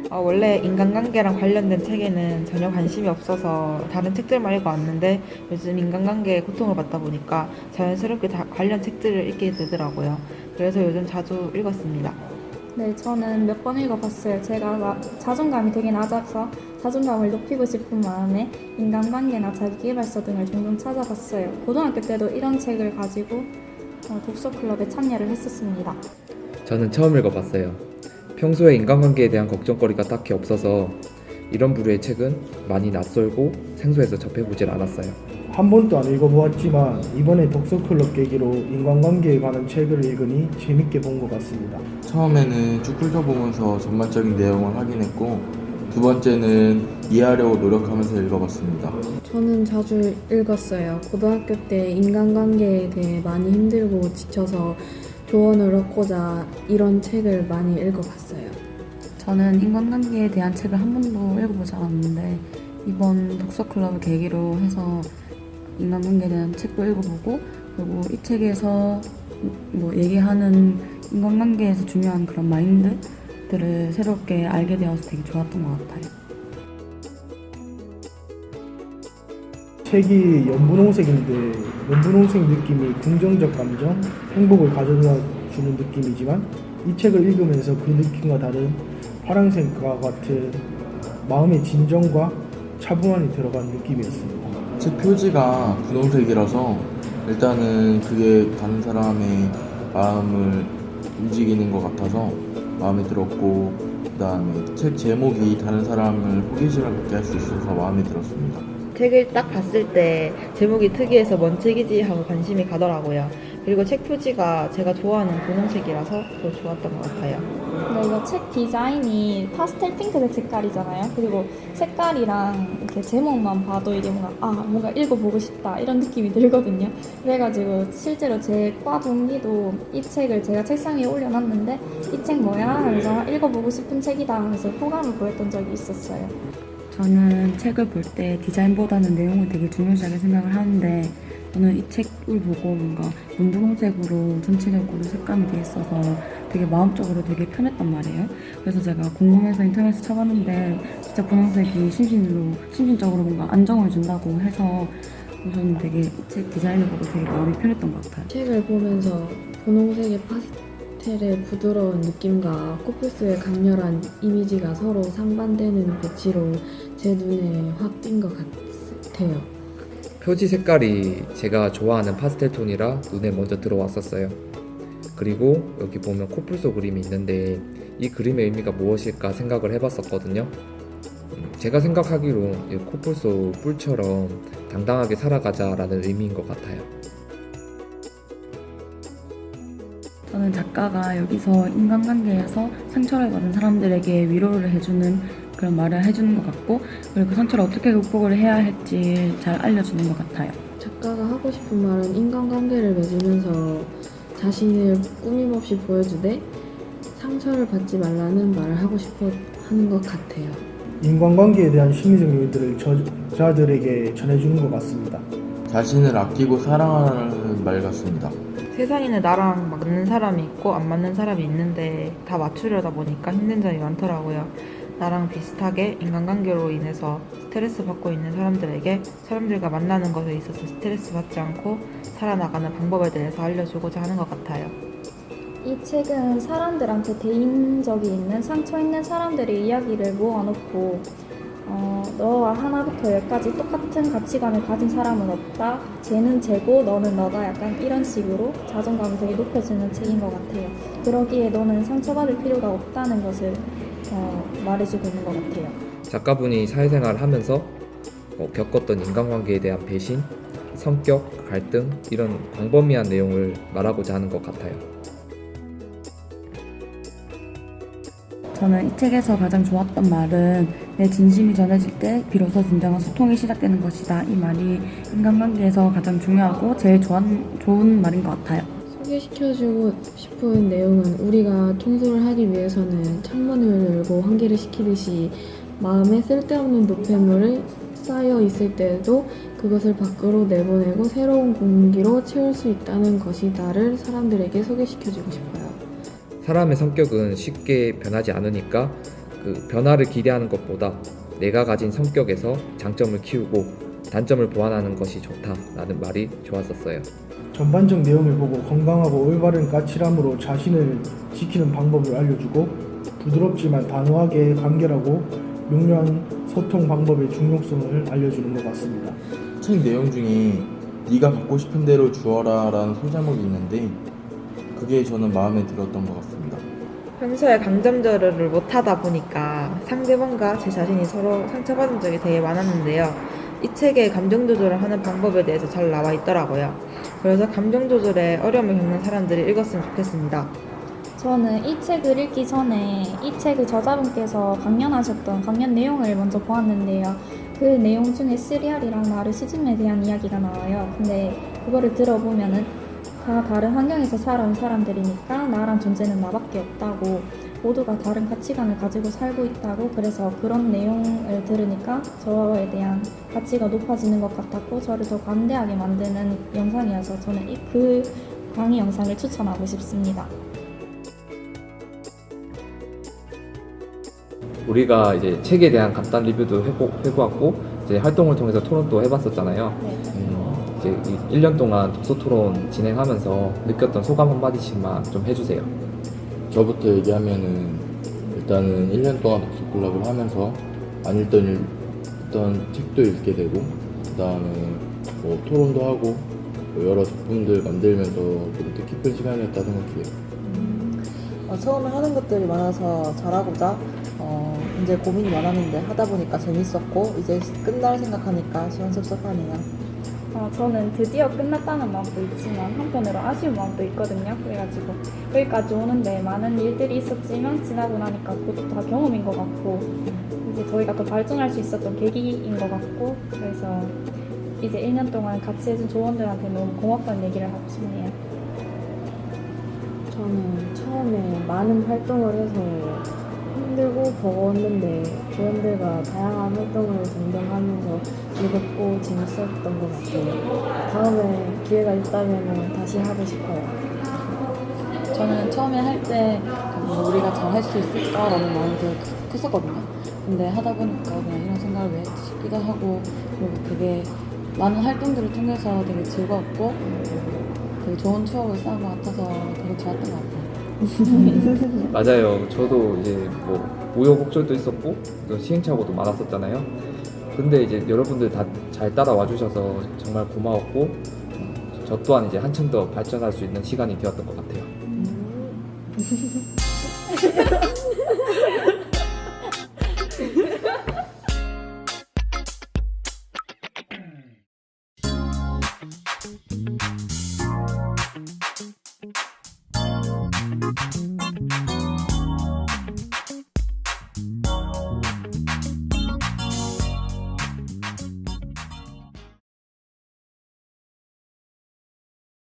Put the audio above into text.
원래 인간관계랑 관련된 책에는 전혀 관심이 없어서 다른 책들만 읽어왔는데 요즘 인간관계에 고통을 받다 보니까 자연스럽게 관련 책들을 읽게 되더라고요. 그래서 요즘 자주 읽었습니다. 네, 저는 몇 번 읽어봤어요. 제가 자존감이 되게 낮아서 자존감을 높이고 싶은 마음에 인간관계나 자기계발서 등을 종종 찾아봤어요. 고등학교 때도 이런 책을 가지고 독서클럽에 참여를 했었습니다. 저는 처음 읽어봤어요. 평소에 인간관계에 대한 걱정거리가 딱히 없어서 이런 부류의 책은 많이 낯설고 생소해서 접해보질 않았어요. 한 번도 안 읽어보았지만 이번에 독서클럽 계기로 인간관계에 관한 책을 읽으니 재밌게 본 것 같습니다. 처음에는 쭉 훑어보면서 전반적인 내용을 확인했고 두 번째는 이해하려고 노력하면서 읽어봤습니다. 저는 자주 읽었어요. 고등학교 때 인간관계에 대해 많이 힘들고 지쳐서 조언을 얻고자 이런 책을 많이 읽어봤어요. 저는 인간관계에 대한 책을 한 번도 읽어보지 않았는데 이번 독서클럽을 계기로 해서 인간관계에 대한 책도 읽어보고 그리고 이 책에서 얘기하는 인간관계에서 중요한 그런 마인드들을 새롭게 알게 되어서 되게 좋았던 것 같아요. 책이 연분홍색인데 연분홍색 느낌이 긍정적 감정, 행복을 가져다 주는 느낌이지만 이 책을 읽으면서 그 느낌과 다른 파랑색과 같은 마음의 진정과 차분함이 들어간 느낌이었습니다. 책 표지가 분홍색이라서 일단은 그게 다른 사람의 마음을 움직이는 것 같아서 마음에 들었고 그 다음에 책 제목이 다른 사람을 호기심을 갖게 할 수 있어서 마음에 들었습니다. 책을 딱 봤을 때 제목이 특이해서 뭔 책이지 하고 관심이 가더라고요. 그리고 책 표지가 제가 좋아하는 분홍색이라서 더 좋았던 것 같아요. 네, 이거 책 디자인이 파스텔 핑크색 색깔이잖아요. 그리고 색깔이랑 이렇게 제목만 봐도 이게 뭔가 읽어보고 싶다 이런 느낌이 들거든요. 그래가지고 실제로 제 과 동기도 이 책을 제가 책상 위에 올려놨는데 이 책 뭐야? 하면서 읽어보고 싶은 책이다 하면서 호감을 보였던 적이 있었어요. 저는 책을 볼 때 디자인보다는 내용을 되게 중요시하게 생각을 하는데 저는 이 책을 보고 뭔가 연분홍색으로 전체적으로 색감이 돼 있어서 되게 마음적으로 되게 편했단 말이에요. 그래서 제가 궁금해서 인터넷에 쳐봤는데 진짜 분홍색이 심신적으로 뭔가 안정을 준다고 해서 저는 되게 이 책 디자인을 보고 되게 마음이 편했던 것 같아요. 책을 보면서 분홍색의 파스텔의 부드러운 느낌과 코뿔소의 강렬한 이미지가 서로 상반되는 배치로 제 눈에 확 띈 것 같아요. 표지 색깔이 제가 좋아하는 파스텔 톤이라 눈에 먼저 들어왔었어요. 그리고 여기 보면 코뿔소 그림이 있는데 이 그림의 의미가 무엇일까 생각을 해봤었거든요. 제가 생각하기로 이 코뿔소 뿔처럼 당당하게 살아가자라는 의미인 것 같아요. 저는 작가가 여기서 인간관계에서 상처를 받은 사람들에게 위로를 해주는 그런 말을 해주는 것 같고 그리고 그 상처를 어떻게 극복을 해야 할지 잘 알려주는 것 같아요. 작가가 하고 싶은 말은 인간관계를 맺으면서 자신을 꾸밈없이 보여주되 상처를 받지 말라는 말을 하고 싶어 하는 것 같아요. 인간관계에 대한 심리적 요인들을 저자들에게 전해주는 것 같습니다. 자신을 아끼고 사랑하는 말 같습니다. 세상에는 나랑 맞는 사람이 있고 안 맞는 사람이 있는데 다 맞추려다 보니까 힘든 점이 많더라고요. 나랑 비슷하게 인간관계로 인해서 스트레스 받고 있는 사람들에게 사람들과 만나는 것에 있어서 스트레스 받지 않고 살아나가는 방법에 대해서 알려주고자 하는 것 같아요. 이 책은 사람들한테 대인적이 있는 상처 있는 사람들의 이야기를 모아놓고 너와 하나부터 열까지 똑같은 가치관을 가진 사람은 없다. 쟤는 쟤고 너는 너다. 약간 이런 식으로 자존감이 되게 높여지는 책인 것 같아요. 그러기에 너는 상처받을 필요가 없다는 것을 말해주고 있는 것 같아요. 작가분이 사회생활을 하면서 겪었던 인간관계에 대한 배신, 성격, 갈등 이런 광범위한 내용을 말하고자 하는 것 같아요. 저는 이 책에서 가장 좋았던 말은 내 진심이 전해질 때 비로소 진정한 소통이 시작되는 것이다. 이 말이 인간관계에서 가장 중요하고 제일 좋은 말인 것 같아요. 소개시켜주고 싶은 내용은 우리가 청소를 하기 위해서는 창문을 열고 환기를 시키듯이 마음에 쓸데없는 노폐물이 쌓여 있을 때도 그것을 밖으로 내보내고 새로운 공기로 채울 수 있다는 것이다를 사람들에게 소개시켜주고 싶어요. 사람의 성격은 쉽게 변하지 않으니까 그 변화를 기대하는 것보다 내가 가진 성격에서 장점을 키우고 단점을 보완하는 것이 좋다라는 말이 좋았었어요. 전반적 내용을 보고 건강하고 올바른 까칠함으로 자신을 지키는 방법을 알려주고 부드럽지만 단호하게 간결하고 명료한 소통 방법의 중요성을 알려주는 것 같습니다. 책 내용 중에 네가 갖고 싶은 대로 주어라 라는 소제목이 있는데 그게 저는 마음에 들었던 것 같습니다. 평소에 감정 조절을 못하다 보니까 상대방과 제 자신이 서로 상처받은 적이 되게 많았는데요. 이 책에 감정 조절을 하는 방법에 대해서 잘 나와 있더라고요. 그래서 감정 조절에 어려움을 겪는 사람들이 읽었으면 좋겠습니다. 저는 이 책을 읽기 전에 이 책의 저자분께서 강연하셨던 강연 내용을 먼저 보았는데요. 그 내용 중에 쓰리알이랑 나르시즘에 대한 이야기가 나와요. 근데 그거를 들어보면은 다 다른 환경에서 살아온 사람들이니까 나란 존재는 나밖에 없다고, 모두가 다른 가치관을 가지고 살고 있다고, 그래서 그런 내용을 들으니까 저에 대한 가치가 높아지는 것 같았고 저를 더 관대하게 만드는 영상이어서 저는 그 강의 영상을 추천하고 싶습니다. 우리가 이제 책에 대한 간단 리뷰도 해보았고 이제 활동을 통해서 토론도 해봤었잖아요. 네. 이제 1년 동안 독서 토론 진행하면서 느꼈던 소감 한마디씩만 좀 해주세요. 저부터 얘기하면은 일단은 1년 동안 독서클럽을 하면서 안 읽던 책도 읽게 되고 그 다음에 뭐 토론도 하고 뭐 여러 작품들 만들면서 좀 뜻깊은 시간이었다 생각해요. 처음에 하는 것들이 많아서 잘하고자 이제 고민이 많았는데 하다 보니까 재밌었고 이제 끝날 생각하니까 시원섭섭하네요. 저는 드디어 끝났다는 마음도 있지만 한편으로 아쉬운 마음도 있거든요. 그래가지고 여기까지 오는데 많은 일들이 있었지만 지나고 나니까 그것도 다 경험인 것 같고 이제 저희가 더 발전할 수 있었던 계기인 것 같고, 그래서 이제 1년 동안 같이 해준 조원들한테 너무 고맙다는 얘기를 하고 싶네요. 저는 처음에 많은 활동을 해서 힘들고 버거웠는데 조원들과 다양한 활동을 점령하면서 즐겁고 재밌었던 것 같아요. 다음에 기회가 있다면 다시 하고 싶어요. 저는 처음에 할 때 우리가 잘 할 수 있을까라는 마음이 되게 컸었거든요. 근데 하다 보니까 그냥 이런 생각을 왜 했지 싶기도 하고, 그리고 그게 많은 활동들을 통해서 되게 즐거웠고 되게 좋은 추억을 쌓은 것 같아서 되게 좋았던 것 같아요. 맞아요. 저도 이제 뭐 우여곡절도 있었고 또 시행착오도 많았었잖아요. 근데 이제 여러분들 다 잘 따라와 주셔서 정말 고마웠고 저 또한 이제 한층 더 발전할 수 있는 시간이 되었던 것 같아요.